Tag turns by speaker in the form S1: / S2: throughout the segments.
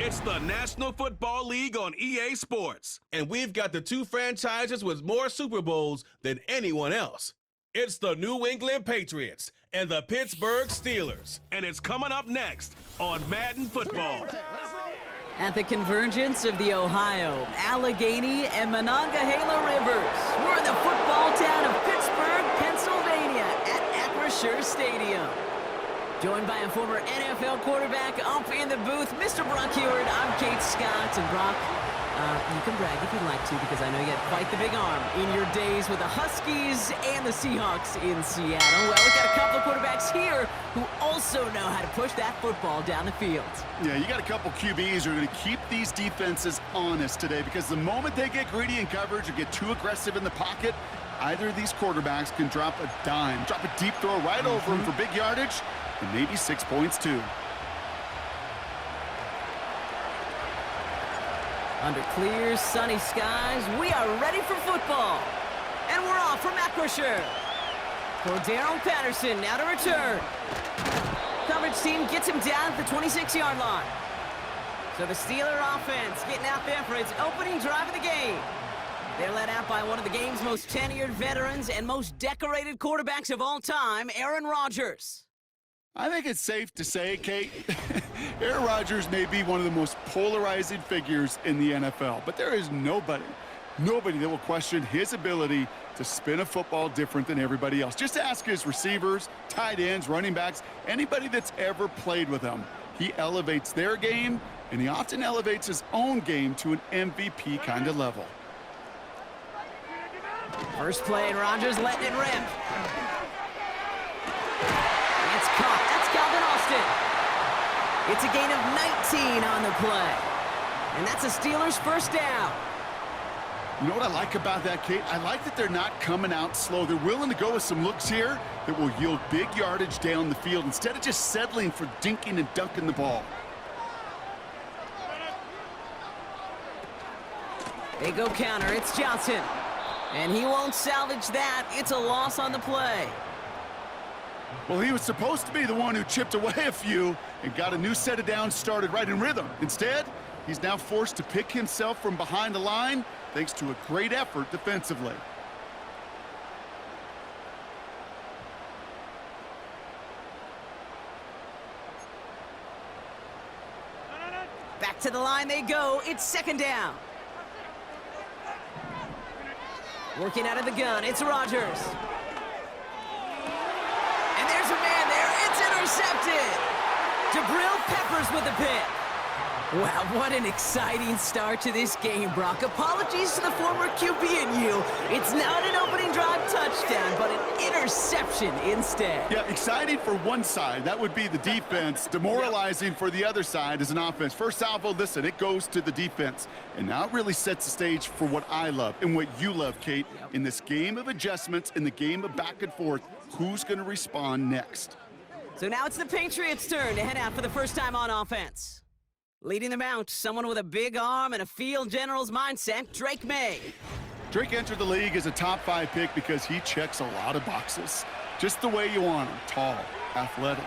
S1: It's the National Football League on EA Sports. And we've got the two franchises with more Super Bowls than anyone else. It's the New England Patriots and the Pittsburgh Steelers. And it's coming up next on Madden Football.
S2: At the convergence of the Ohio, Allegheny, and Monongahela Rivers, we're in the football town of Pittsburgh, Pennsylvania at Acrisure Stadium. Joined by a former NFL quarterback up in the booth, Mr. Brock Heward. I'm Kate Scott. And Brock, you can brag if you'd like to, because I know you had quite the big arm in your days with the Huskies and the Seahawks in Seattle. Well, we've got a couple of quarterbacks here who also know how to push that football down the field.
S3: Yeah, you got a couple QBs who are going to keep these defenses honest today, because the moment they get greedy in coverage or get too aggressive in the pocket, either of these quarterbacks can drop a dime, drop a deep throw right over him for big yardage, and maybe 6 points too.
S2: Under clear, sunny skies, we are ready for football. And we're off from Acrisure. Cordero Patterson now to return. Coverage team gets him down at the 26-yard line. So the Steeler offense getting out there for its opening drive of the game. They're led out by one of the game's most tenured veterans and most decorated quarterbacks of all time, Aaron Rodgers.
S3: I think it's safe to say, Kate, Aaron Rodgers may be one of the most polarizing figures in the NFL, but there is nobody that will question his ability to spin a football different than everybody else. Just ask his receivers, tight ends, running backs, anybody that's ever played with him. He elevates their game, and he often elevates his own game to an MVP kind of level.
S2: First play, and Rodgers letting it rip. It's caught. That's Calvin Austin. It's a gain of 19 on the play. And that's a Steelers first down.
S3: You know what I like about that, Kate? I like that they're not coming out slow. They're willing to go with some looks here that will yield big yardage down the field instead of just settling for dinking and dunking the ball.
S2: They go counter. It's Johnson. And he won't salvage that. It's a loss on the play.
S3: Well, he was supposed to be the one who chipped away a few and got a new set of downs started right in rhythm. Instead, he's now forced to pick himself from behind the line thanks to a great effort defensively.
S2: Back to the line they go. It's second down. Working out of the gun, it's Rodgers. And there's a man there. It's intercepted. Jabril Peppers with the pick. Wow, what an exciting start to this game, Brock. Apologies to the former QB and you. It's not an opening drive touchdown, but an interception instead.
S3: Yeah, exciting for one side. That would be the defense. Demoralizing for the other side as an offense. First salvo, listen, it goes to the defense. And now it really sets the stage for what I love and what you love, Kate. In this game of adjustments, in the game of back and forth, who's going to respond next?
S2: So now it's the Patriots' turn to head out for the first time on offense. Leading them out, someone with a big arm and a field general's mindset, Drake May.
S3: Drake entered the league as a top 5 pick because he checks a lot of boxes. Just the way you want him. Tall, athletic,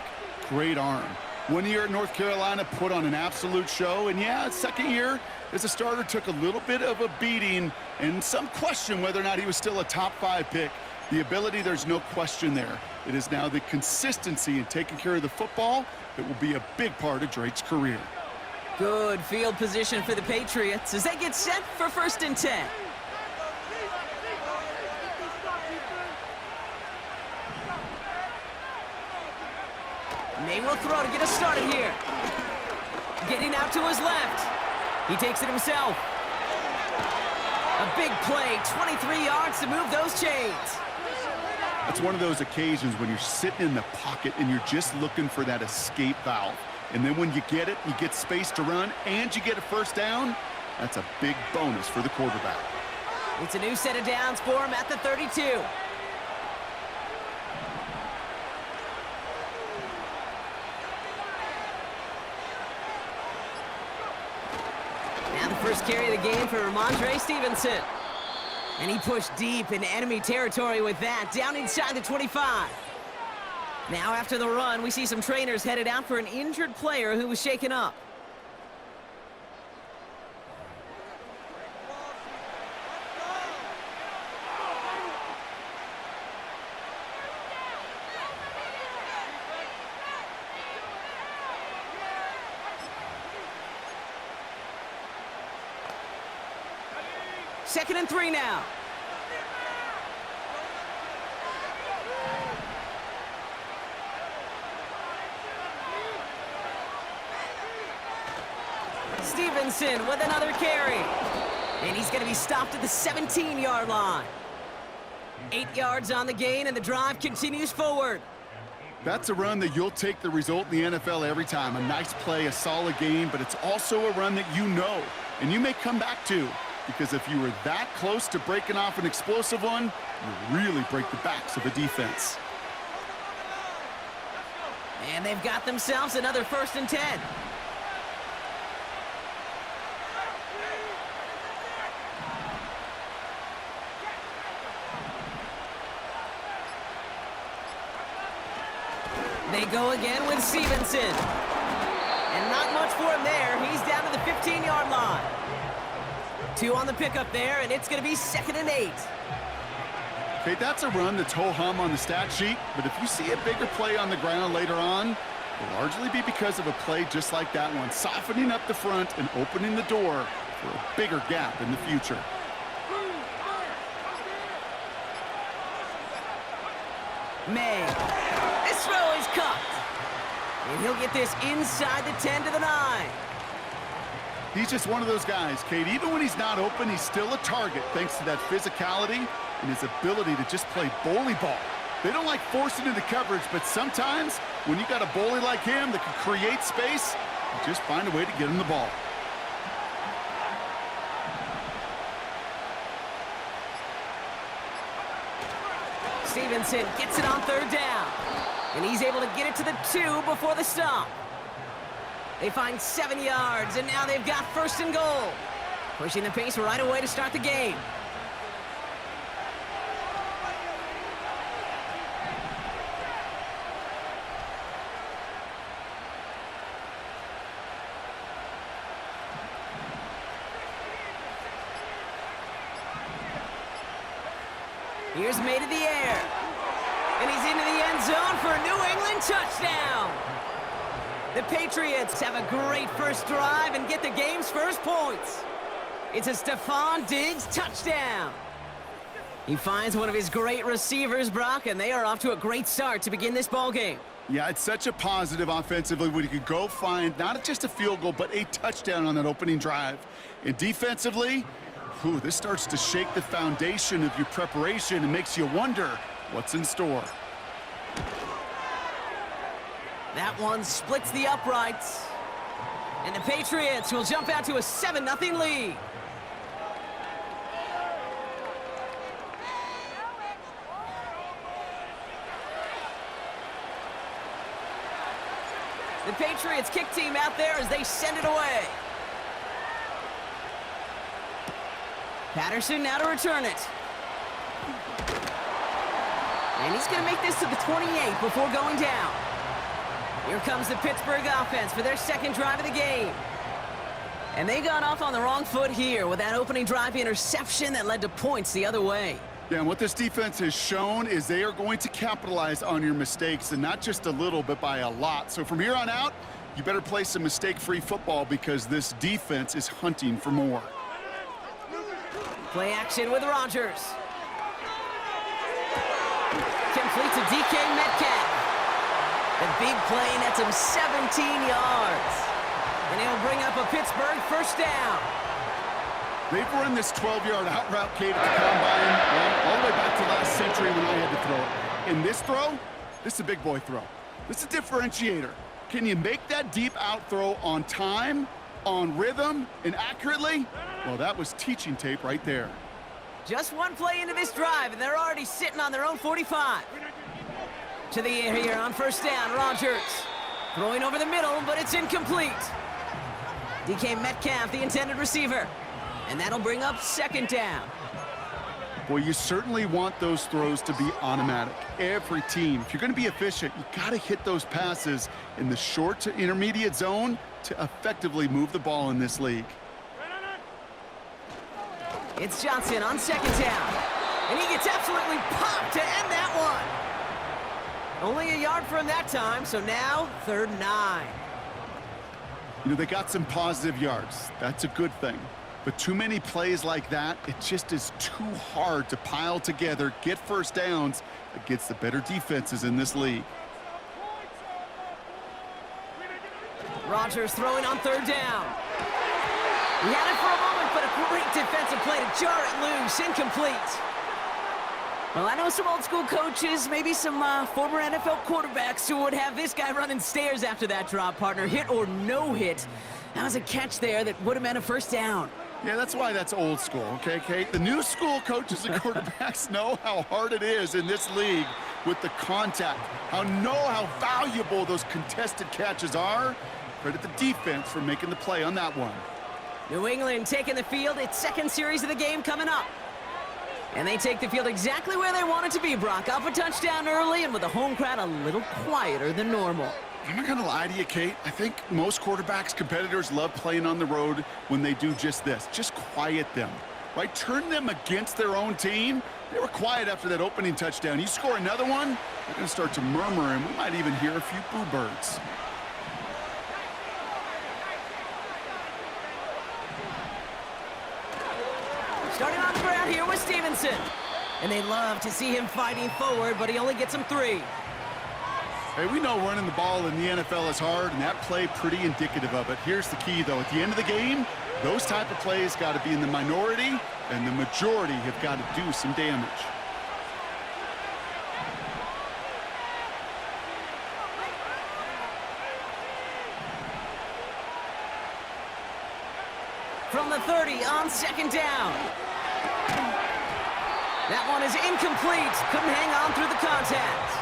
S3: great arm. 1 year at North Carolina, put on an absolute show. And yeah, second year as a starter took a little bit of a beating and some question whether or not he was still a top 5 pick. The ability, there's no question there. It is now the consistency in taking care of the football that will be a big part of Drake's career.
S2: Good field position for the Patriots as they get set for 1st and 10. May will throw to get us started here. Getting out to his left. He takes it himself. A big play, 23 yards to move those chains.
S3: It's one of those occasions when you're sitting in the pocket and you're just looking for that escape valve. And then when you get it, you get space to run, and you get a first down, that's a big bonus for the quarterback.
S2: It's a new set of downs for him at the 32. Now the first carry of the game for Ramondre Stevenson. And he pushed deep into enemy territory with that, down inside the 25. Now after the run, we see some trainers headed out for an injured player who was shaken up. 2nd and 3 now. Stevenson with another carry. And he's going to be stopped at the 17-yard line. 8 yards on the gain, and the drive continues forward.
S3: That's a run that you'll take the result in the NFL every time. A nice play, a solid game, but it's also a run that you know, and you may come back to, because if you were that close to breaking off an explosive one, you really break the backs of the defense.
S2: And they've got themselves another 1st and 10. They go again with Stevenson. And not much for him there. He's down to the 15-yard line. 2 on the pickup there, and it's going to be 2nd and 8.
S3: Okay, that's a run that's ho-hum on the stat sheet, but if you see a bigger play on the ground later on, it'll largely be because of a play just like that one, softening up the front and opening the door for a bigger gap in the future.
S2: May. This throw is caught. And he'll get this inside the 10 to the 9.
S3: He's just one of those guys, Kate. Even when he's not open, he's still a target thanks to that physicality and his ability to just play bully ball. They don't like forcing into coverage, but sometimes when you got a bully like him that can create space, you just find a way to get him the ball.
S2: Stevenson gets it on 3rd down. And he's able to get it to the 2 before the stop. They find 7 yards, and now they've got 1st and goal. Pushing the pace right away to start the game. Here's May to the air. And he's into the end zone for a New England touchdown. The Patriots have a great first drive and get the game's first points. It's a Stephon Diggs touchdown. He finds one of his great receivers, Brock, and they are off to a great start to begin this ballgame.
S3: Yeah, it's such a positive offensively when you could go find not just a field goal, but a touchdown on that opening drive. And defensively, this starts to shake the foundation of your preparation and makes you wonder what's in store.
S2: That one splits the uprights. And the Patriots will jump out to a 7-0 lead. The Patriots kick team out there as they send it away. Patterson now to return it. And he's going to make this to the 28 before going down. Here comes the Pittsburgh offense for their 2nd drive of the game. And they got off on the wrong foot here with that opening drive interception that led to points the other way.
S3: Yeah, and what this defense has shown is they are going to capitalize on your mistakes, and not just a little, but by a lot. So from here on out, you better play some mistake-free football because this defense is hunting for more.
S2: Play action with Rodgers. Complete to DK Metcalf. The big play nets him 17 yards. And he'll bring up a Pittsburgh 1st down.
S3: They've run this 12-yard out route, Kate, at the combine, all the way back to last century when I had to throw it. In this throw, this is a big boy throw. This is a differentiator. Can you make that deep out throw on time, on rhythm, and accurately? Well, that was teaching tape right there.
S2: Just one play into this drive, and they're already sitting on their own 45. To the air here on 1st down, Rodgers. Throwing over the middle, but it's incomplete. DK Metcalf, the intended receiver. And that'll bring up 2nd down.
S3: Well, you certainly want those throws to be automatic. Every team, if you're going to be efficient, you got to hit those passes in the short to intermediate zone to effectively move the ball in this league.
S2: It's Johnson on 2nd down. And he gets absolutely popped to end that one. Only a yard for him that time, so now 3rd and 9.
S3: You know, they got some positive yards. That's a good thing. But too many plays like that, it just is too hard to pile together, get first downs against the better defenses in this league.
S2: Rodgers throwing on third down. He had it for a moment, but a great defensive play to jar it loose. Incomplete. Well, I know some old school coaches, maybe some former NFL quarterbacks who would have this guy running stairs after that drop, partner. Hit or no hit. That was a catch there that would have meant a first down.
S3: Yeah, that's why that's old school, okay, Kate? The new school coaches and quarterbacks know how hard it is in this league with the contact, how valuable those contested catches are. Credit the defense for making the play on that one.
S2: New England taking the field. Its second series of the game coming up. And they take the field exactly where they want it to be, Brock. Up a touchdown early and with the home crowd a little quieter than normal.
S3: I'm not going to lie to you, Kate. I think most quarterbacks, competitors love playing on the road when they do just this. Just quiet them, right? Turn them against their own team. They were quiet after that opening touchdown. You score another one, they're going to start to murmur, and we might even hear a few boo birds.
S2: Starting on the ground here with Stevenson. And they love to see him fighting forward, but he only gets them 3.
S3: Hey, we know running the ball in the NFL is hard, and that play pretty indicative of it. Here's the key, though. At the end of the game, those type of plays got to be in the minority, and the majority have got to do some damage.
S2: From the 30 on second down. That one is incomplete. Couldn't hang on through the contact.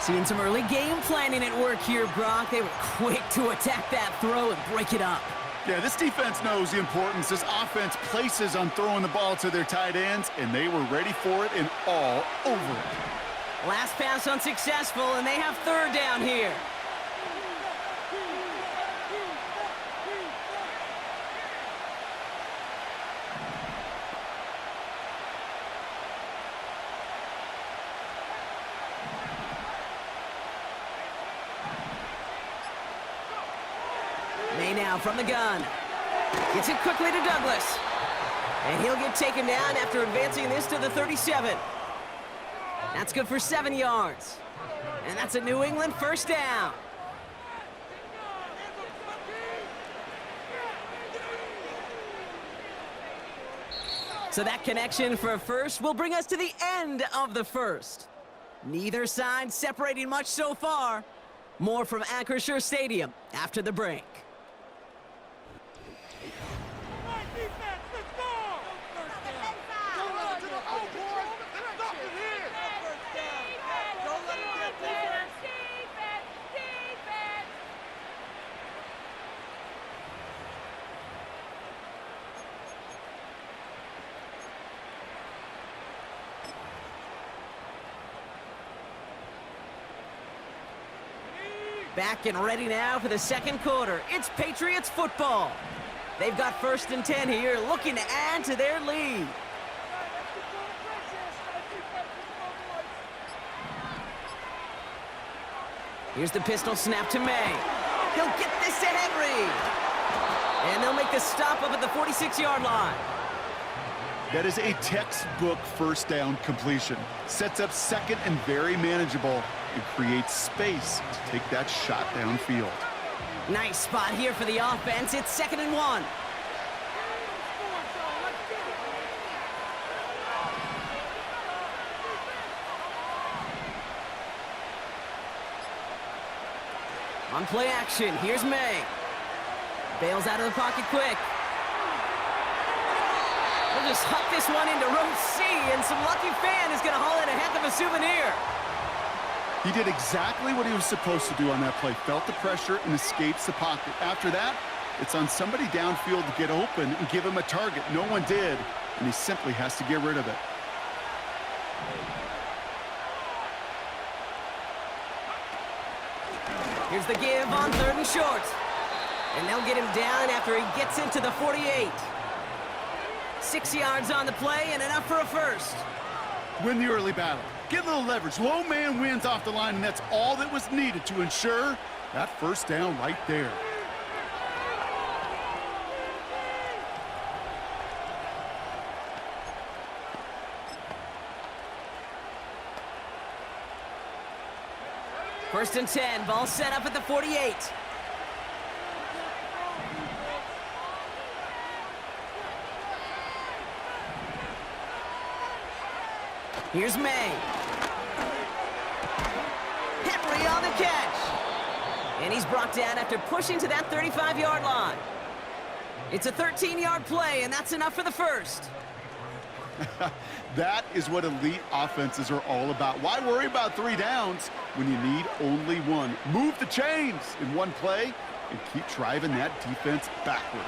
S2: Seeing some early game planning at work here, Brock. They were quick to attack that throw and break it up.
S3: Yeah, this defense knows the importance this offense places on throwing the ball to their tight ends, and they were ready for it and all over it.
S2: Last pass unsuccessful, and they have third down here. May now from the gun. Gets it quickly to Douglas. And he'll get taken down after advancing this to the 37. That's good for 7 yards. And that's a New England first down. So that connection for a first will bring us to the end of the first. Neither side separating much so far. More from Acrisure Stadium after the break. Back and ready now for the second quarter. It's Patriots football. They've got 1st and 10 here, looking to add to their lead. Here's the pistol snap to May. He'll get this to Henry. And they'll make the stop up at the 46-yard line.
S3: That is a textbook first down completion. Sets up second and very manageable and creates space to take that shot downfield.
S2: Nice spot here for the offense. It's 2nd and 1. On play action, here's May. Bails out of the pocket quick. We'll just huck this one into row C, and some lucky fan is going to haul in a heck of a souvenir.
S3: He did exactly what he was supposed to do on that play. Felt the pressure and escapes the pocket. After that, it's on somebody downfield to get open and give him a target. No one did, and he simply has to get rid of it.
S2: Here's the give on 3rd and short. And they'll get him down after he gets into the 48. 6 yards on the play and enough for a first.
S3: Win the early battle. Get a little leverage. Low man wins off the line, and that's all that was needed to ensure that first down right there.
S2: First and 10, ball set up at the 48. Here's May. Henry on the catch. And he's brought down after pushing to that 35-yard line. It's a 13-yard play, and that's enough for the first.
S3: That is what elite offenses are all about. Why worry about 3 downs when you need only 1? Move the chains in one play and keep driving that defense backwards.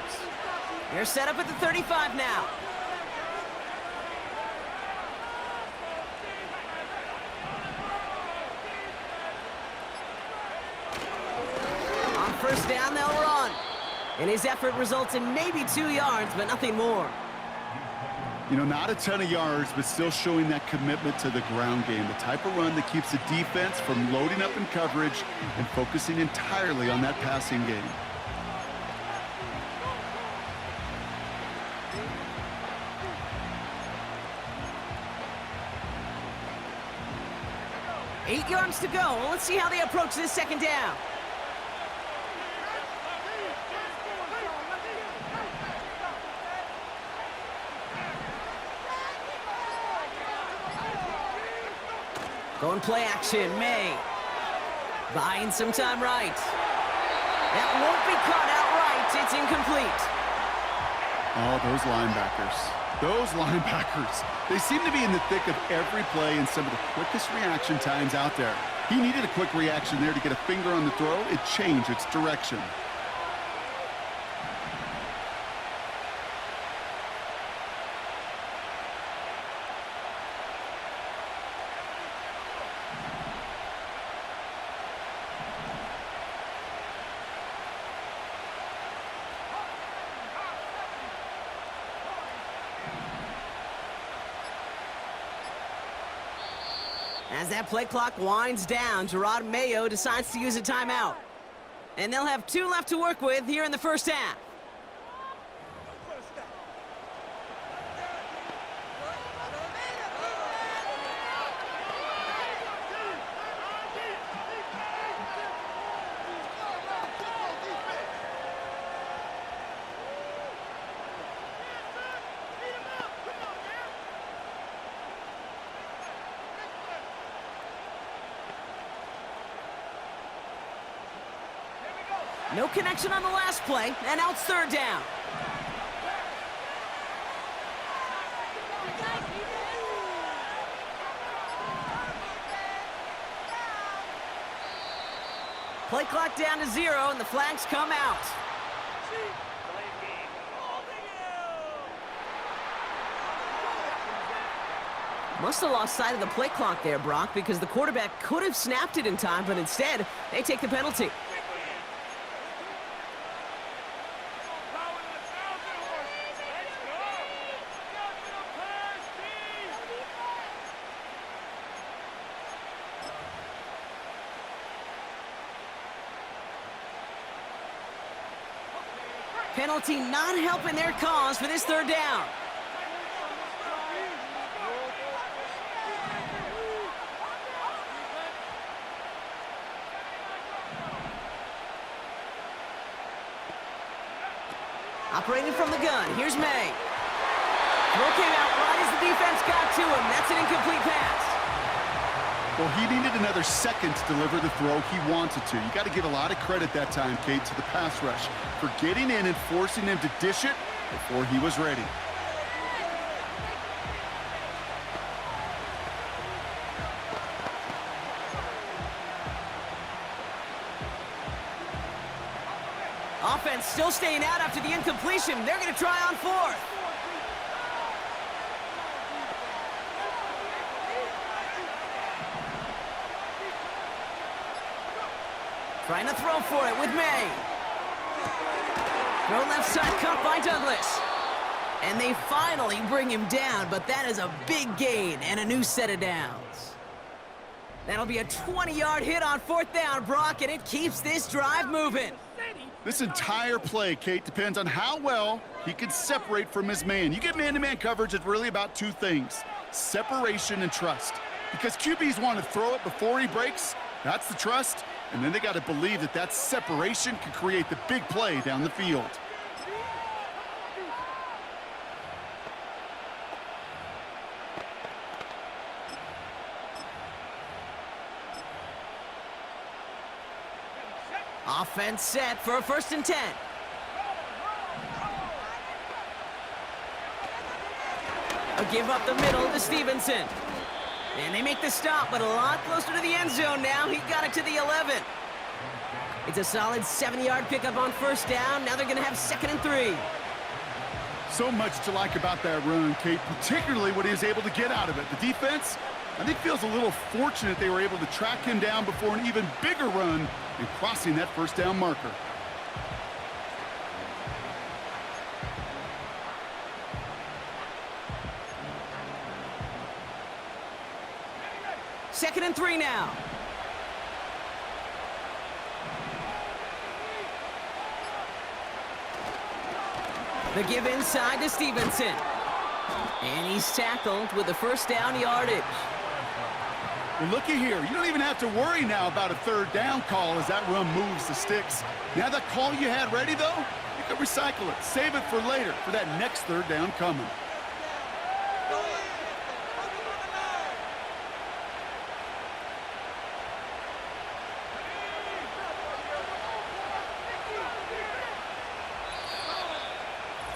S2: They're set up at the 35 now. On first down, they'll run. And his effort results in maybe 2 yards, but nothing more.
S3: You know, not a ton of yards, but still showing that commitment to the ground game. The type of run that keeps the defense from loading up in coverage and focusing entirely on that passing game.
S2: Eight yards to go. Let's see how they approach this second down. Going play action, May. Buying some time right. That won't be caught outright. It's incomplete.
S3: Oh, those linebackers. Those linebackers. They seem to be in the thick of every play and some of the quickest reaction times out there. He needed a quick reaction there to get a finger on the throw. It changed its direction.
S2: As that play clock winds down, Gerard Mayo decides to use a timeout. And they'll have 2 left to work with here in the first half. No connection on the last play, and now it's third down. Play clock down to 0, and the flags come out. Must have lost sight of the play clock there, Brock, because the quarterback could have snapped it in time, but instead, they take the penalty. Penalty not helping their cause for this third down. Operating from the gun, here's May. Throw came out right as the defense got to him. That's an incomplete pass.
S3: Well, he needed another second to deliver the throw he wanted to. You got to give a lot of credit that time, Kate, to the pass rush for getting in and forcing him to dish it before he was ready.
S2: Offense still staying out after the incompletion. They're going to try on 4th. Trying to throw for it with May. Throw left side, caught by Douglas. And they finally bring him down, but that is a big gain and a new set of downs. That'll be a 20-yard hit on 4th down, Brock, and it keeps this drive moving.
S3: This entire play, Kate, depends on how well he can separate from his man. You get man-to-man coverage, it's really about 2 things, separation and trust. Because QBs want to throw it before he breaks, That's the trust, and then they got to believe that that separation can create the big play down the field.
S2: Offense set for a 1st and 10. A give up the middle to Stevenson. And they make the stop, but a lot closer to the end zone now. He got it to the 11. It's a solid 70-yard pickup on 1st down. Now they're going to have 2nd and 3.
S3: So much to like about that run, Kate, particularly what he was able to get out of it. The defense, I think, feels a little fortunate they were able to track him down before an even bigger run and crossing that 1st down marker.
S2: Second and 3 now. The give inside to Stevenson. And he's tackled with the 1st down yardage.
S3: Well, looky here. You don't even have to worry now about a 3rd down call as that run moves the sticks. Now that call you had ready, though, you can recycle it. Save it for later for that next 3rd down coming.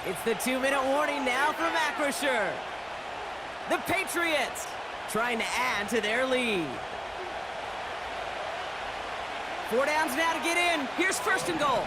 S2: It's the 2-minute warning now from Acrisure. The Patriots trying to add to their lead. 4 downs now to get in. Here's 1st and goal.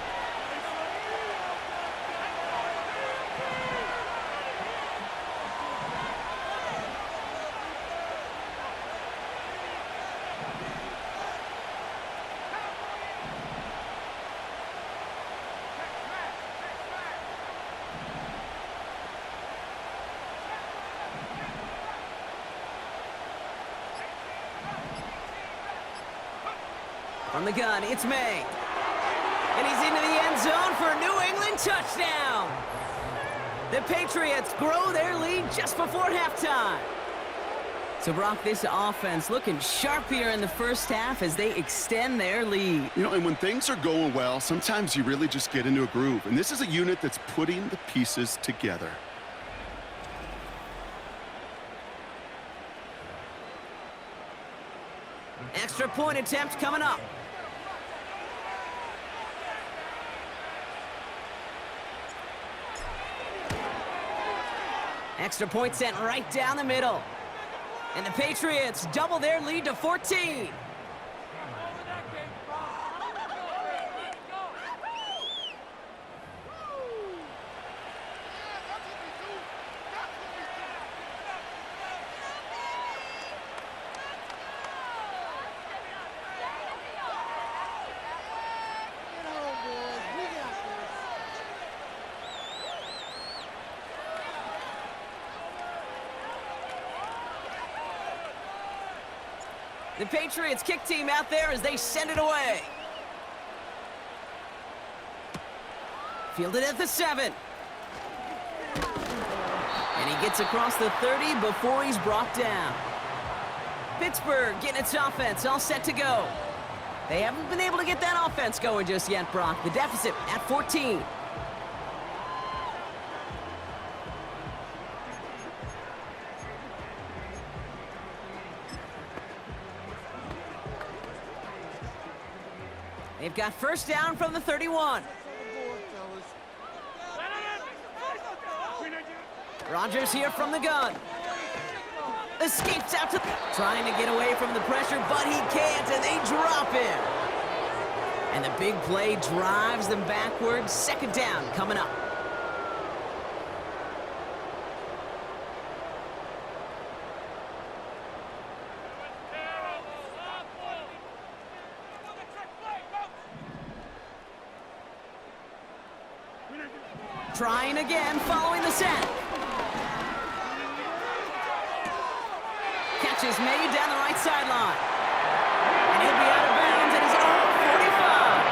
S2: On the gun, it's May. And he's into the end zone for a New England touchdown. The Patriots grow their lead just before halftime. So, Brock, this offense looking sharp here in the 1st half as they extend their lead.
S3: You know, and when things are going well, sometimes you really just get into a groove. And this is a unit that's putting the pieces together.
S2: Extra point attempt coming up. Extra point sent right down the middle. And the Patriots double their lead to 14. The Patriots kick team out there as they send it away. Fielded at the 7. And he gets across the 30 before he's brought down. Pittsburgh getting its offense all set to go. They haven't been able to get that offense going just yet, Brock. The deficit at 14. They've got 1st down from the 31. Rodgers here from the gun. Escapes out to... Trying to get away from the pressure, but he can't, and they drop him. And the big play drives them backwards. 2nd down coming up. Trying again, following the set. Catch is made down the right sideline. And he'll be out of bounds at his own 45.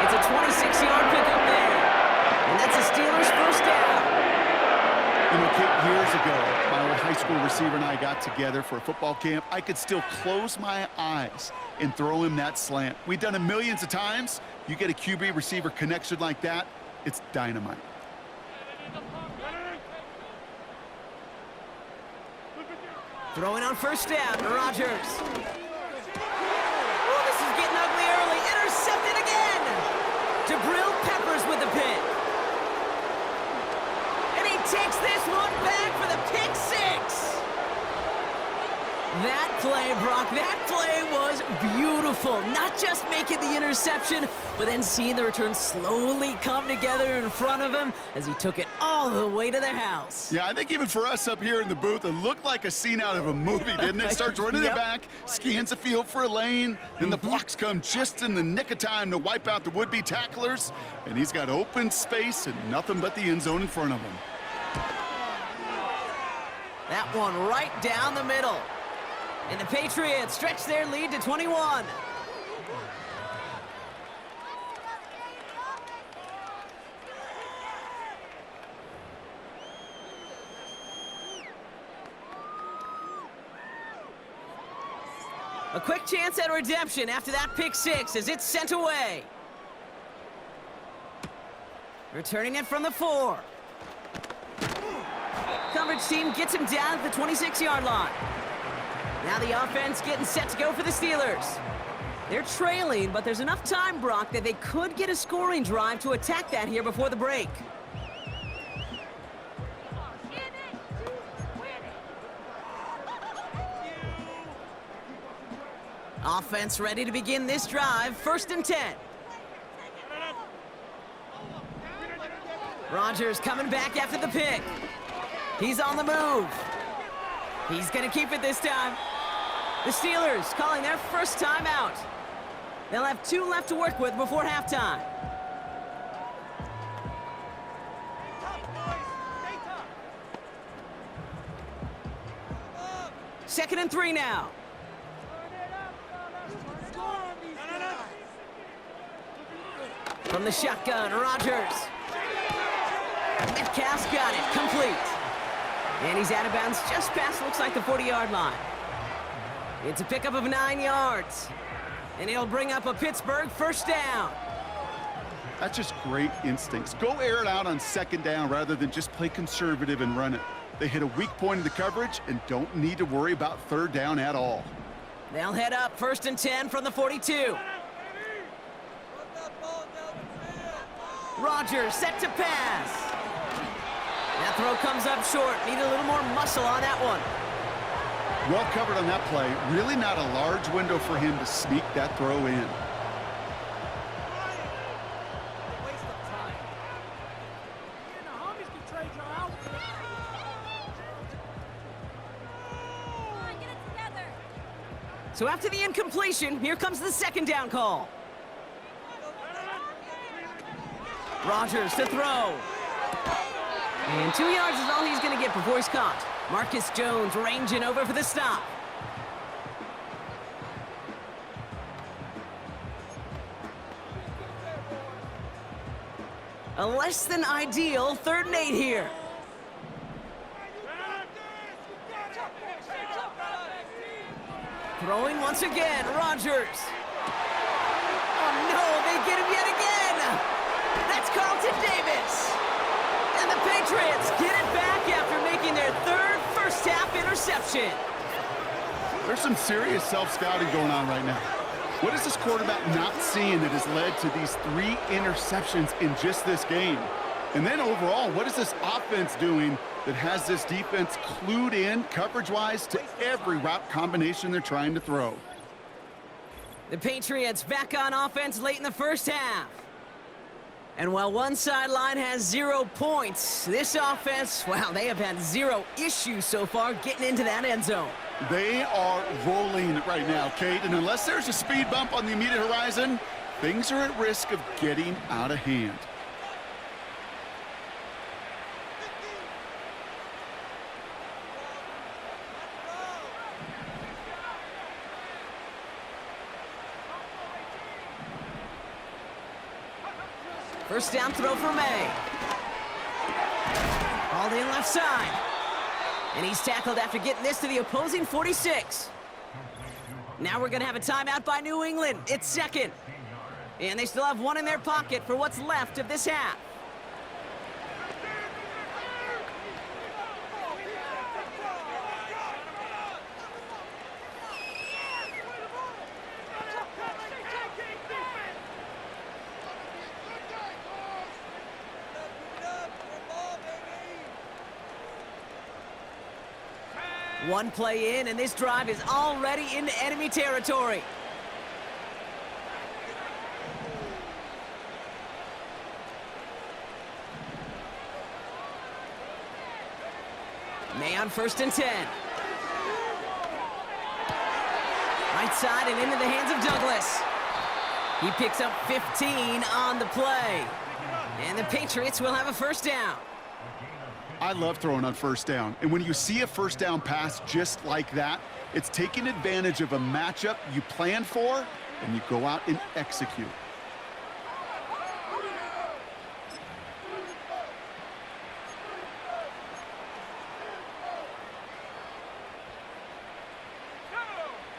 S2: It's a 26-yard pickup there. And that's the Steelers' 1st down.
S3: You know, Kate, Years ago, my old high school receiver and I got together for a football camp. I could still close my eyes and throw him that slant. We've done it millions of times. You get a QB receiver connection like that, it's dynamite.
S2: Throwing on first down, Rodgers. Oh, this is getting ugly early. Intercepted again. Jabril Peppers with the pick. And he takes this one back for the pick six. That play, Brock, that play was beautiful. Not just making the interception, but then seeing the return slowly come together in front of him as he took it all the way to the house.
S3: Yeah, I think even for us up here in the booth, it looked like a scene out of a movie, didn't it? Starts running it back, scans the field for a lane, then the blocks come just in the nick of time to wipe out the would-be tacklers, and he's got open space and nothing but the end zone in front of him.
S2: That one right down the middle. And the Patriots stretch their lead to 21. A quick chance at redemption after that pick six as it's sent away. Returning it from the 4. Coverage team gets him down at the 26-yard line. Now the offense getting set to go for the Steelers. They're trailing, but there's enough time, Brock, that they could get a scoring drive to attack that here before the break. Offense ready to begin this drive. 1st and 10. Rodgers coming back after the pick. He's on the move. He's going to keep it this time. The Steelers calling their first timeout. They'll have 2 left to work with before halftime. Second and 3 now. From the shotgun, Rodgers. Metcalf's got it, complete. And he's out of bounds just past, looks like, the 40-yard line. It's a pickup of 9 yards. And it'll bring up a Pittsburgh first down.
S3: That's just great instincts. Go air it out on 2nd down rather than just play conservative and run it. They hit a weak point in the coverage and don't need to worry about 3rd down at all.
S2: They'll head up 1st and 10 from the 42. Rodgers set to pass. That throw comes up short. Need a little more muscle on that one.
S3: Well covered on that play. Really not a large window for him to sneak that throw in.
S2: So after the incompletion, here comes the 2nd down call. Rodgers to throw. And 2 yards is all he's going to get before he's caught. Marcus Jones ranging over for the stop. A less than ideal 3rd and 8 here. Throwing once again, Rodgers. Oh no, they get him yet again. That's Carlton Davis. And the Patriots get it back after making their 3rd first-half interception.
S3: There's some serious self-scouting going on right now. What is this quarterback not seeing that has led to these 3 interceptions in just this game? And then overall, what is this offense doing that has this defense clued in coverage-wise to every route combination they're trying to throw?
S2: The Patriots back on offense late in the first half. And while one sideline has 0 points, this offense, well, they have had 0 issues so far getting into that end zone.
S3: They are rolling right now, Kate, and unless there's a speed bump on the immediate horizon, things are at risk of getting out of hand.
S2: First down throw for May. All in left side. And he's tackled after getting this to the opposing 46. Now we're going to have a timeout by New England. It's second. And they still have one in their pocket for what's left of this half. One play in, and this drive is already into enemy territory. May on 1st and 10. Right side and into the hands of Douglas. He picks up 15 on the play. And the Patriots will have a first down.
S3: I love throwing on first down. And when you see a first down pass just like that, it's taking advantage of a matchup you plan for, and you go out and execute.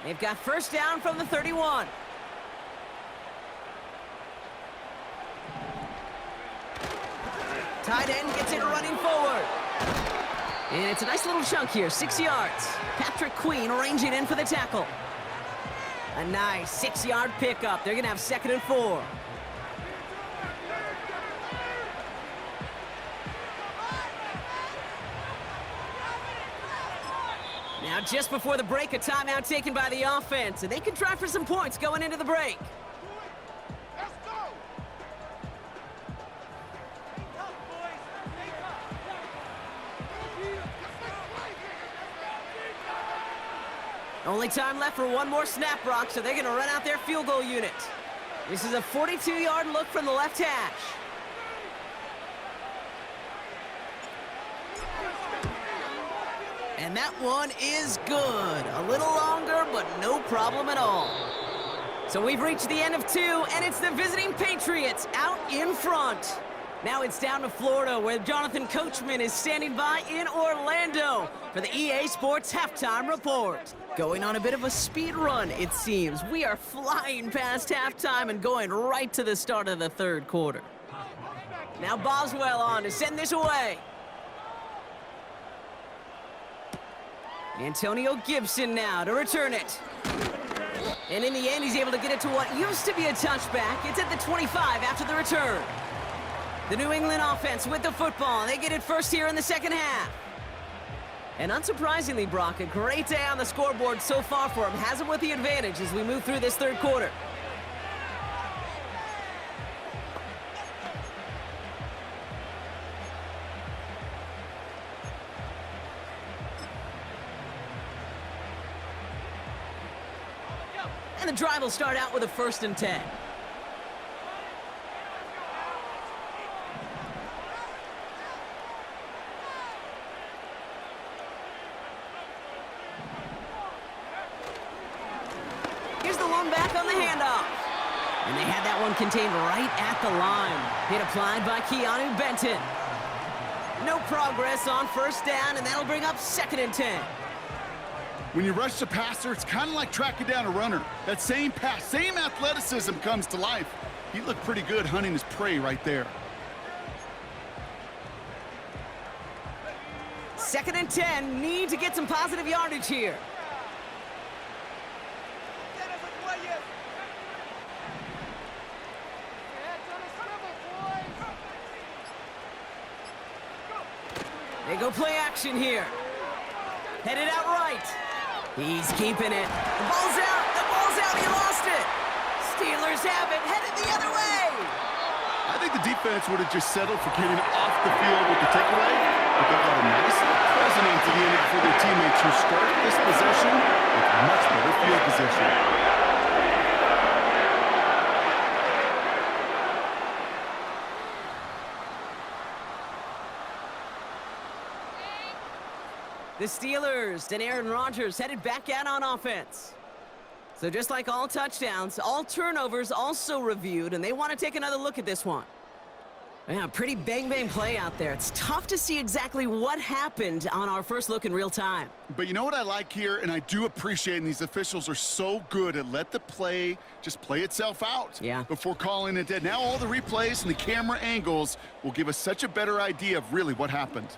S2: They've got first down from the 31. Tight end gets it running forward. And it's a nice little chunk here, 6 yards. Patrick Queen arranging in for the tackle. A nice 6-yard pickup. They're going to have 2nd and 4. Now just before the break, a timeout taken by the offense, and they can try for some points going into the break. Only time left for one more snap, Brock, so they're going to run out their field goal unit. This is a 42-yard look from the left hash. And that one is good. A little longer, but no problem at all. So we've reached the end of 2, and it's the visiting Patriots out in front. Now it's down to Florida, where Jonathan Coachman is standing by in Orlando for the EA Sports Halftime Report. Going on a bit of a speed run, it seems. We are flying past halftime and going right to the start of the 3rd quarter. Now Boswell on to send this away. Antonio Gibson now to return it. And in the end, he's able to get it to what used to be a touchback. It's at the 25 after the return. The New England offense with the football. They get it first here in the 2nd half. And unsurprisingly, Brock, a great day on the scoreboard so far for him. Has him with the advantage as we move through this 3rd quarter. And the drive will start out with a 1st and 10. Here's the one back on the handoff. And they had that one contained right at the line. Hit applied by Keanu Benton. No progress on 1st down, and that'll bring up 2nd and 10.
S3: When you rush the passer, it's kind of like tracking down a runner. That same pass, same athleticism comes to life. He looked pretty good hunting his prey right there.
S2: 2nd and 10, need to get some positive yardage here. They go play action here. Headed out right. He's keeping it. The ball's out. The ball's out. He lost it. Steelers have it. Headed the other way.
S3: I think the defense would have just settled for getting off the field with the takeaway, but they got a nice present to the end for their teammates who started this possession with much better field position.
S2: The Steelers and Aaron Rodgers headed back out on offense. So just like all touchdowns, all turnovers also reviewed, and they want to take another look at this one. Yeah, pretty bang-bang play out there. It's tough to see exactly what happened on our first look in real time.
S3: But you know what I like here, and I do appreciate, and these officials are so good at let the play just play itself out before calling it dead. Now all the replays and the camera angles will give us such a better idea of really what happened.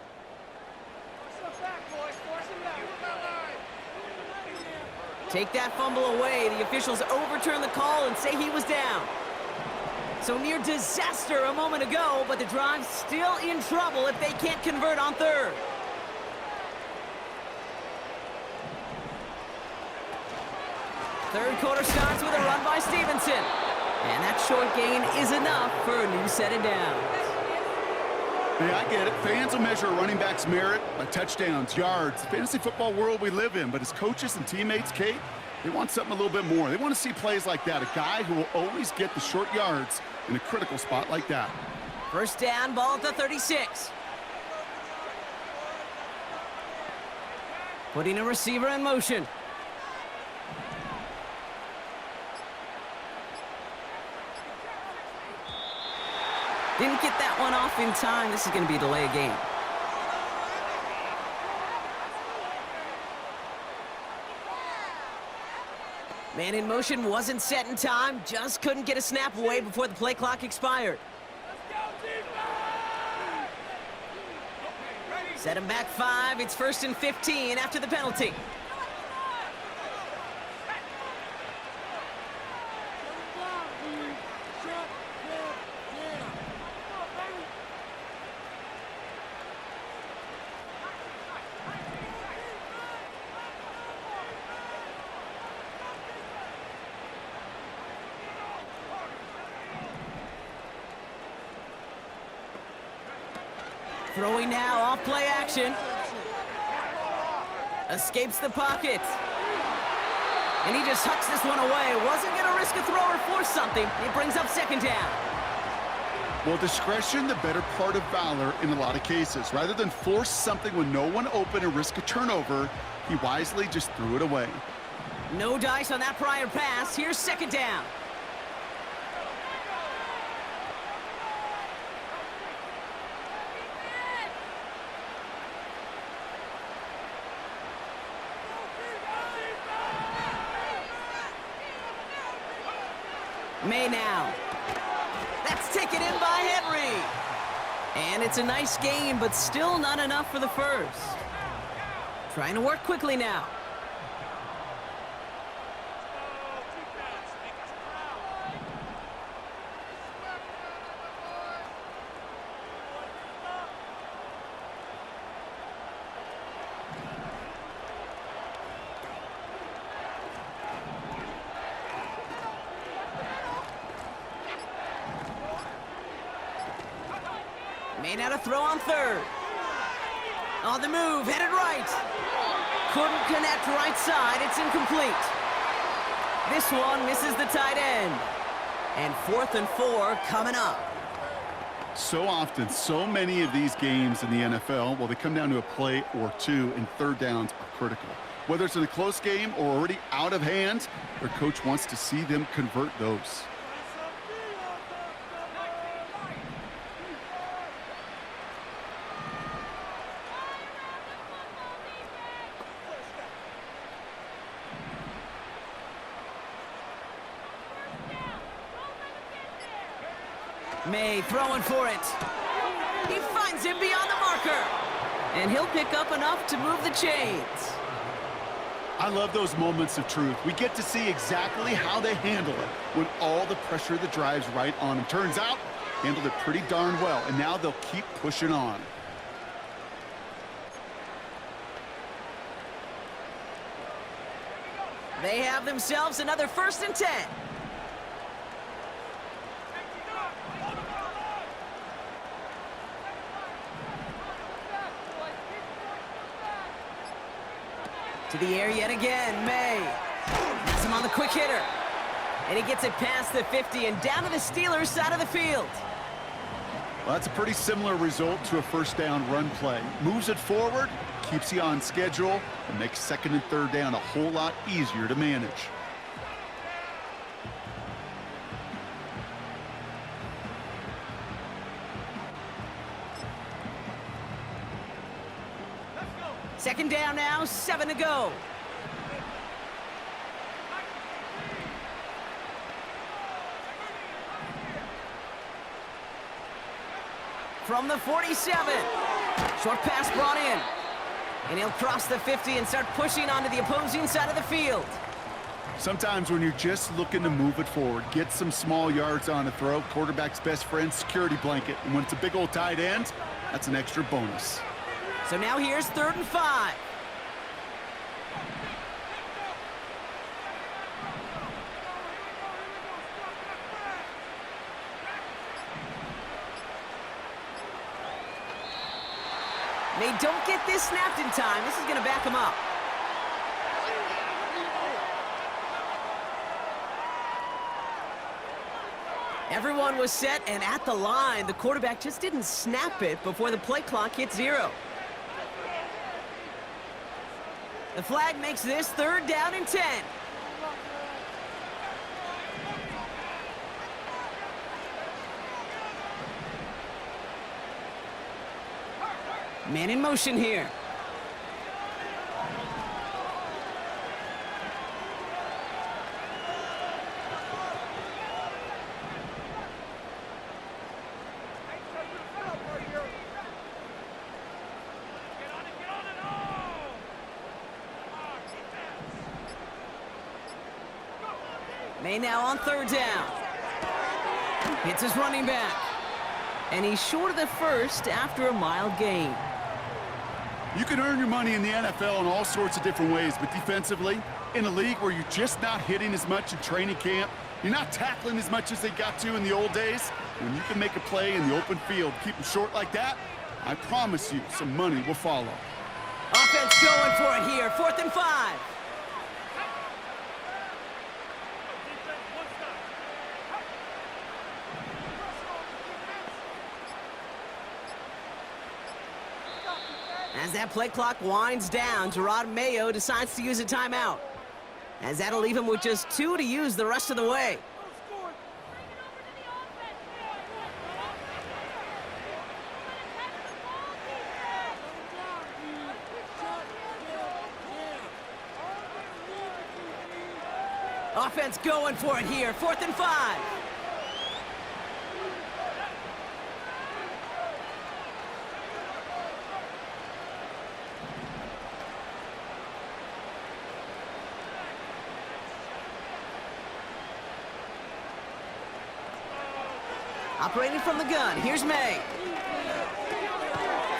S2: Take that fumble away. The officials overturn the call and say he was down. So near disaster a moment ago, but the drive's still in trouble if they can't convert on third. Third quarter starts with a run by Stevenson. And that short gain is enough for a new set of downs.
S3: Yeah, I get it. Fans will measure a running back's merit by touchdowns, yards, the fantasy football world we live in. But as coaches and teammates, Kate, they want something a little bit more. They want to see plays like that, a guy who will always get the short yards in a critical spot like that.
S2: First down, ball at the 36. Putting a receiver in motion. Didn't get that one off in time. This is going to be a delay of game. Man in motion wasn't set in time. Just couldn't get a snap away before the play clock expired. Set him back 5. It's 1st and 15 after the penalty. Throwing now, off play action. Escapes the pocket. And he just hucks this one away. Wasn't going to risk a throw or force something. It brings up second down.
S3: Well, discretion, the better part of valor in a lot of cases. Rather than force something when no one open and risk a turnover, he wisely just threw it away.
S2: No dice on that prior pass. Here's second down. May now. That's taken in by Henry. And it's a nice gain, but still not enough for the first. Trying to work quickly now. Made out a throw on third. On the move, headed right. Couldn't connect right side, it's incomplete. This one misses the tight end. And 4th and 4 coming up.
S3: So often, so many of these games in the NFL, well, they come down to a play or two, and third downs are critical. Whether it's in a close game or already out of hand, their coach wants to see them convert those.
S2: May throwing for it. He finds him beyond the marker. And he'll pick up enough to move the chains.
S3: I love those moments of truth. We get to see exactly how they handle it when all the pressure that drives right on them. Turns out, handled it pretty darn well, and now they'll keep pushing on.
S2: They have themselves another 1st and 10. To the air yet again, May. Has him on the quick hitter. And he gets it past the 50 and down to the Steelers' side of the field.
S3: Well, that's a pretty similar result to a first down run play. Moves it forward, keeps you on schedule, and makes second and third down a whole lot easier to manage.
S2: Second down now, 7 to go. From the 47. Short pass brought in. And he'll cross the 50 and start pushing onto the opposing side of the field.
S3: Sometimes when you're just looking to move it forward, get some small yards on a throw, quarterback's best friend, security blanket. And when it's a big old tight end, that's an extra bonus.
S2: So now here's 3rd and 5. They don't get this snapped in time. This is going to back them up. Everyone was set and at the line. The quarterback just didn't snap it before the play clock hit 0. The flag makes this 3rd down and 10. Man in motion here. May now on 3rd down. Hits his running back. And he's short of the first after a mild gain.
S3: You can earn your money in the NFL in all sorts of different ways, but defensively, in a league where you're just not hitting as much in training camp, you're not tackling as much as they got to in the old days, when you can make a play in the open field, keep them short like that, I promise you some money will follow.
S2: Offense going for it here, 4th and 5. As that play clock winds down, Gerard Mayo decides to use a timeout, as that'll leave him with just 2 to use the rest of the way. Offense going for it here, 4th and 5. Operating from the gun, here's May.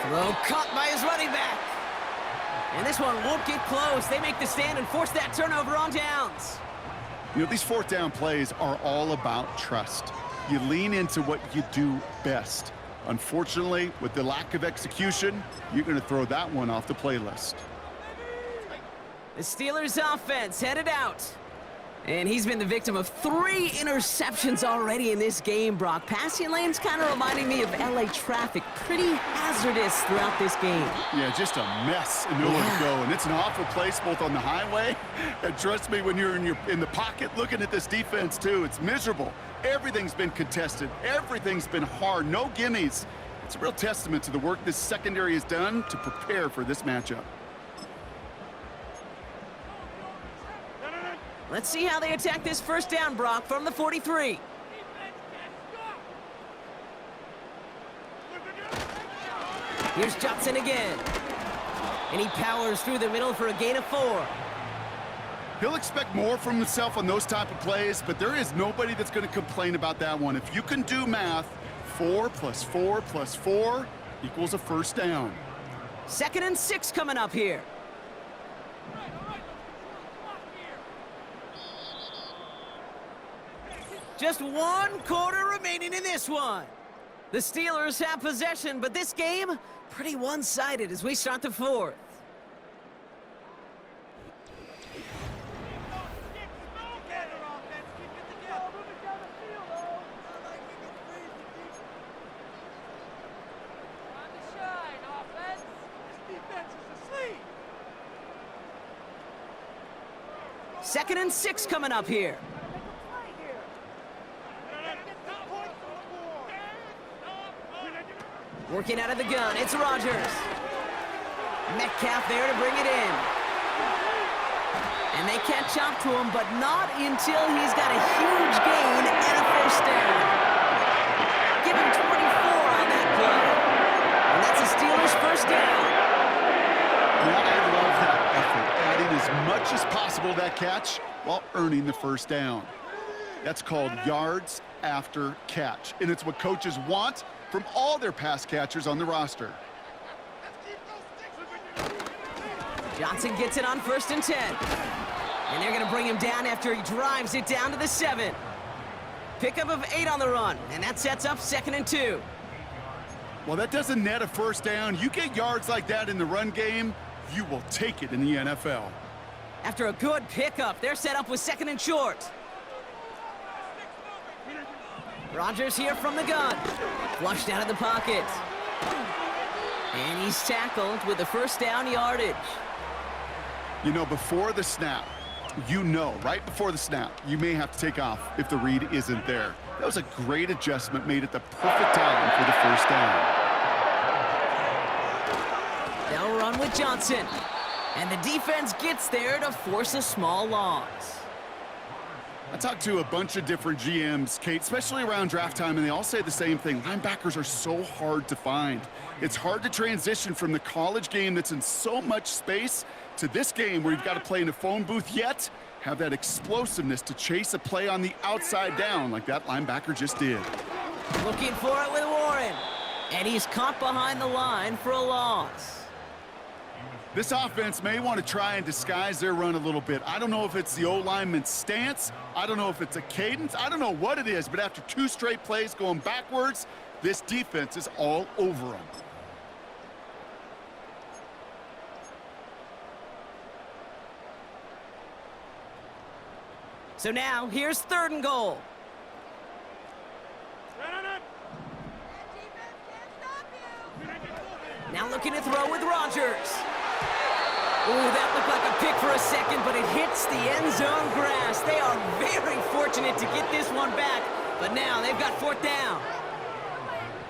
S2: Throw caught by his running back. And this one won't get close. They make the stand and force that turnover on downs.
S3: You know, these 4th down plays are all about trust. You lean into what you do best. Unfortunately, with the lack of execution, you're going to throw that one off the playlist.
S2: The Steelers offense headed out. And he's been the victim of 3 interceptions already in this game, Brock. Passing lanes kind of reminding me of LA traffic. Pretty hazardous throughout this game.
S3: Yeah, just a mess and nowhere to go. And it's an awful place both on the highway, and trust me, when you're in the pocket looking at this defense too, it's miserable. Everything's been contested. Everything's been hard. No gimmies. It's a real testament to the work this secondary has done to prepare for this matchup.
S2: Let's see how they attack this 1st down, Brock, from the 43. Here's Johnson again. And he powers through the middle for a gain of 4.
S3: He'll expect more from himself on those type of plays, but there is nobody that's going to complain about that one. If you can do math, 4 plus 4 plus 4 equals a 1st down.
S2: 2nd and 6 coming up here. Just 1 quarter remaining in this one. The Steelers have possession, but this game, pretty one-sided as we start the 4th. Second and 6 coming up here. Working out of the gun, it's Rodgers. Metcalf there to bring it in. And they catch up to him, but not until he's got a huge gain and a first down. Give him 24 on that play. And that's a Steelers first down.
S3: Yeah, I love that effort, adding as much as possible to that catch while earning the first down. That's called yards after catch, and it's what coaches want from all their pass catchers on the roster.
S2: Johnson gets it on 1st and 10. And they're going to bring him down after he drives it down to the 7. Pickup of 8 on the run, and that sets up 2nd and 2.
S3: Well, that doesn't net a first down. You get yards like that in the run game, you will take it in the NFL.
S2: After a good pickup, they're set up with 2nd and short. Rodgers here from the gun. Flushed out of the pocket. And he's tackled with the first down yardage.
S3: You know, before the snap, right before the snap, you may have to take off if the read isn't there. That was a great adjustment made at the perfect time for the first down.
S2: They'll run with Johnson. And the defense gets there to force a small loss.
S3: I talked to a bunch of different GMs, Kate, especially around draft time, and they all say the same thing. Linebackers are so hard to find. It's hard to transition from the college game that's in so much space to this game where you've got to play in a phone booth, yet have that explosiveness to chase a play on the outside down like that linebacker just did.
S2: Looking for it with Warren. And he's caught behind the line for a loss.
S3: This offense may want to try and disguise their run a little bit. I don't know if it's the O-lineman's stance. I don't know if it's a cadence. I don't know what it is, but after 2 straight plays going backwards, this defense is all over them.
S2: So now, here's 3rd and goal. Now looking to throw with Rodgers. Ooh, that looked like a pick for a second, but it hits the end zone grass. They are very fortunate to get this one back, but now they've got 4th down.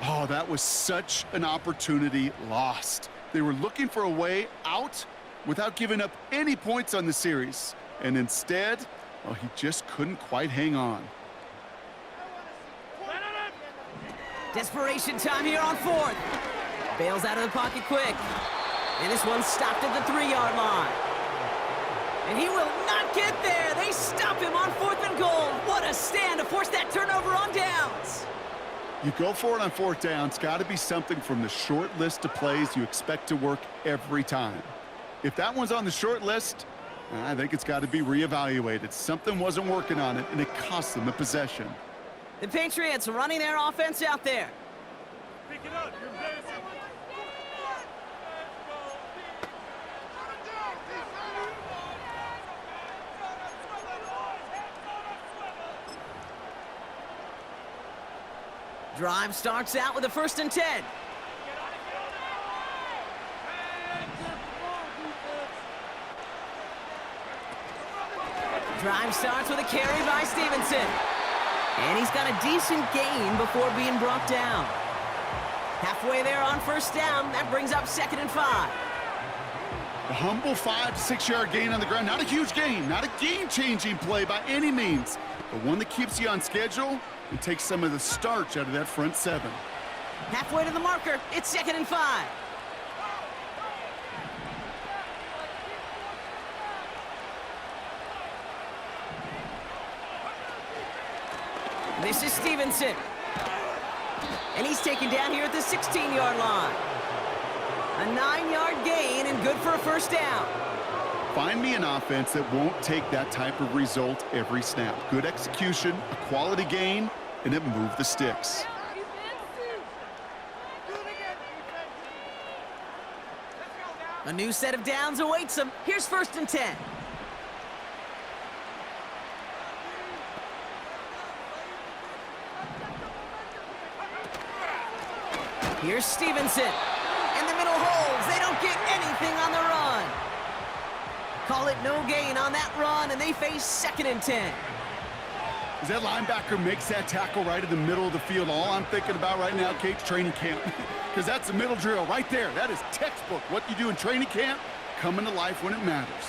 S3: Oh, that was such an opportunity lost. They were looking for a way out without giving up any points on the series. And instead, well, he just couldn't quite hang on.
S2: Desperation time here on 4th. Bails out of the pocket quick. And this one's stopped at the 3-yard line. And he will not get there. They stop him on 4th and goal. What a stand to force that turnover on downs.
S3: You go for it on 4th down. It's got to be something from the short list of plays you expect to work every time. If that one's on the short list, I think it's got to be reevaluated. Something wasn't working on it, and it cost them the possession.
S2: The Patriots running their offense out there.
S4: Pick it up. You're embarrassing.
S2: Drive starts out with a 1st and 10. Drive starts with a carry by Stevenson. And he's got a decent gain before being brought down. Halfway there on 1st down, that brings up 2nd and 5.
S3: A humble 5 to 6 yard gain on the ground. Not a huge gain, not a game-changing play by any means, but one that keeps you on schedule and takes some of the starch out of that front 7.
S2: Halfway to the marker, it's 2nd and 5. This is Stevenson. And he's taken down here at the 16-yard line. A 9-yard gain and good for a 1st down.
S3: Find me an offense that won't take that type of result every snap. Good execution, a quality gain, and it moved the sticks.
S2: A new set of downs awaits him. Here's 1st and 10. Here's Stevenson. And the middle holds. They don't get anything on the run. Call it no gain on that run, and they face 2nd and 10.
S3: As that linebacker makes that tackle right in the middle of the field, all I'm thinking about right now, Kate's training camp. because that's a middle drill right there. That is textbook. What you do in training camp, coming to life when it matters.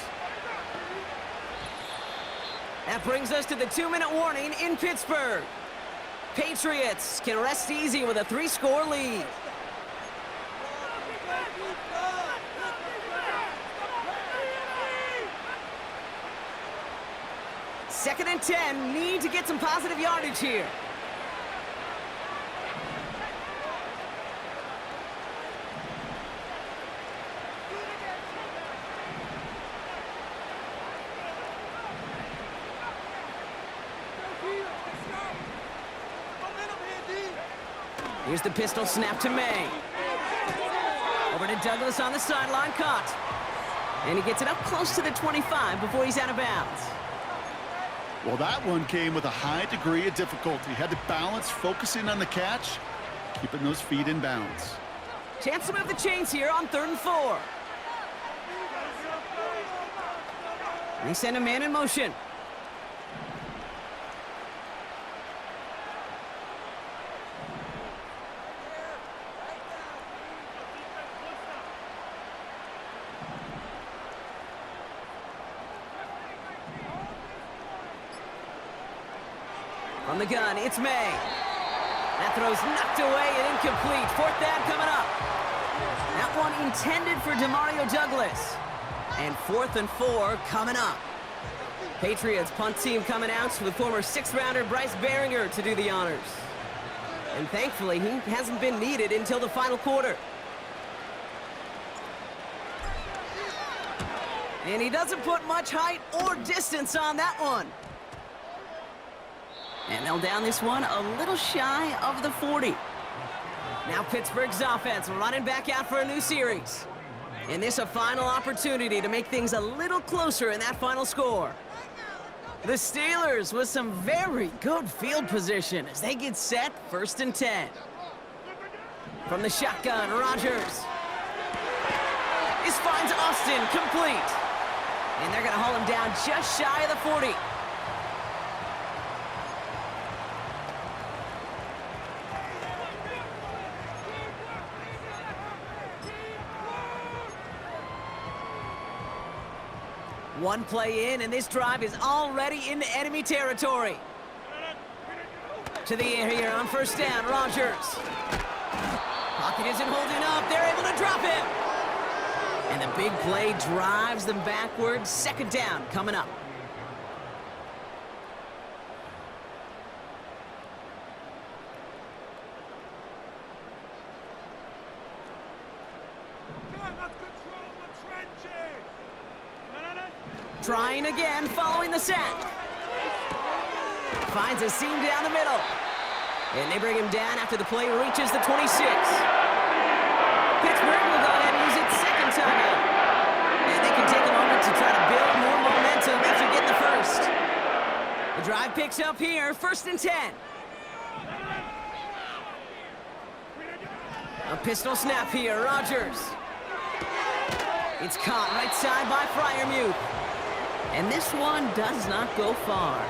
S2: That brings us to the 2-minute warning in Pittsburgh. Patriots can rest easy with a 3-score lead. Second and 10, need to get some positive yardage here. Here's the pistol snap to May. Over to Douglas on the sideline, caught. And he gets it up close to the 25 before he's out of bounds.
S3: Well, that one came with a high degree of difficulty. Had to balance focusing on the catch, keeping those feet in bounds.
S2: Chance to move the chains here on 3rd and 4. They send a man in motion. From the gun, it's May. That throw's knocked away and incomplete. 4th down coming up. That one intended for Demario Douglas. And 4th and 4 coming up. Patriots punt team coming out with former 6th-rounder Bryce Behringer to do the honors. And thankfully, he hasn't been needed until the final quarter. And he doesn't put much height or distance on that one. And they'll down this one a little shy of the 40. Now Pittsburgh's offense running back out for a new series. And this a final opportunity to make things a little closer in that final score. The Steelers with some very good field position as they get set 1st and 10. From the shotgun, Rodgers. This finds Austin complete. And they're going to haul him down just shy of the 40. One play in, and this drive is already into enemy territory. To the air here on 1st down, Rodgers. Pocket isn't holding up. They're able to drop him. And the big play drives them backwards. 2nd down coming up. Trying again, following the sack. Finds a seam down the middle. And they bring him down after the play reaches the 26. Pittsburgh will go ahead and use its 2nd timeout. And they can take a moment to try to build more momentum after getting the 1st. The drive picks up here, 1st and 10. A pistol snap here, Rodgers. It's caught right side by Freiermuth. And this one does not go far.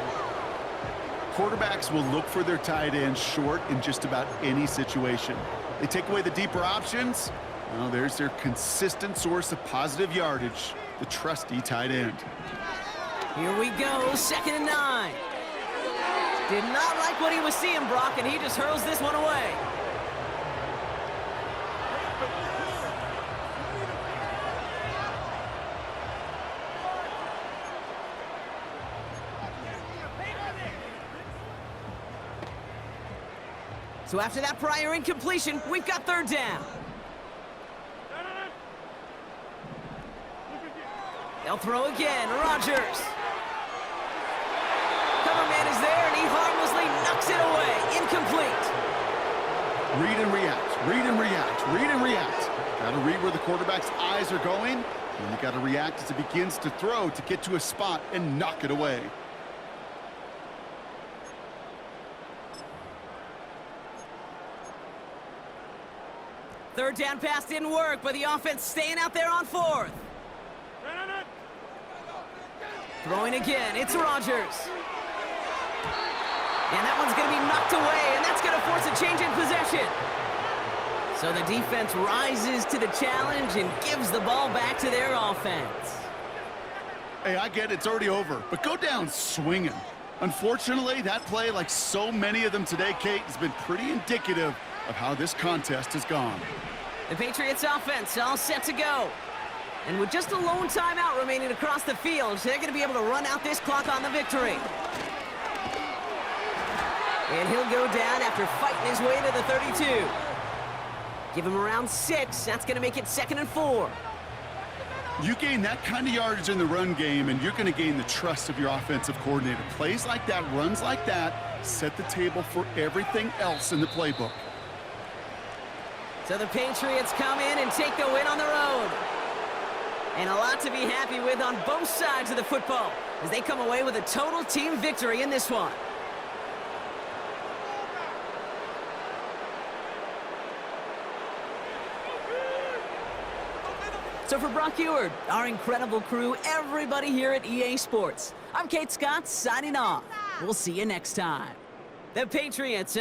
S3: Quarterbacks will look for their tight end short in just about any situation. They take away the deeper options. Well, there's their consistent source of positive yardage, the trusty tight end.
S2: Here we go, 2nd and 9. Did not like what he was seeing, Brock, and he just hurls this one away. So after that prior incompletion, we've got 3rd down. They'll throw again, Rodgers. Cover man is there, and he harmlessly knocks it away. Incomplete.
S3: Read and react, read and react, read and react. Gotta read where the quarterback's eyes are going, and you gotta react as it begins to throw to get to a spot and knock it away.
S2: Third down pass didn't work, but the offense staying out there on 4th. Throwing again, it's Rodgers. And that one's going to be knocked away, and that's going to force a change in possession. So the defense rises to the challenge and gives the ball back to their offense.
S3: Hey, I get it's already over, but go down swinging. Unfortunately, that play, like so many of them today, Kate, has been pretty indicative of how this contest has gone.
S2: The Patriots offense all set to go. And with just a lone timeout remaining across the field, they're going to be able to run out this clock on the victory. And he'll go down after fighting his way to the 32. Give him around 6. That's going to make it 2nd and 4.
S3: You gain that kind of yardage in the run game, and you're going to gain the trust of your offensive coordinator. Plays like that, runs like that, set the table for everything else in the playbook.
S2: So the Patriots come in and take the win on the road. And a lot to be happy with on both sides of the football as they come away with a total team victory in this one. So for Brock Eward, our incredible crew, everybody here at EA Sports, I'm Kate Scott signing off. We'll see you next time. The Patriots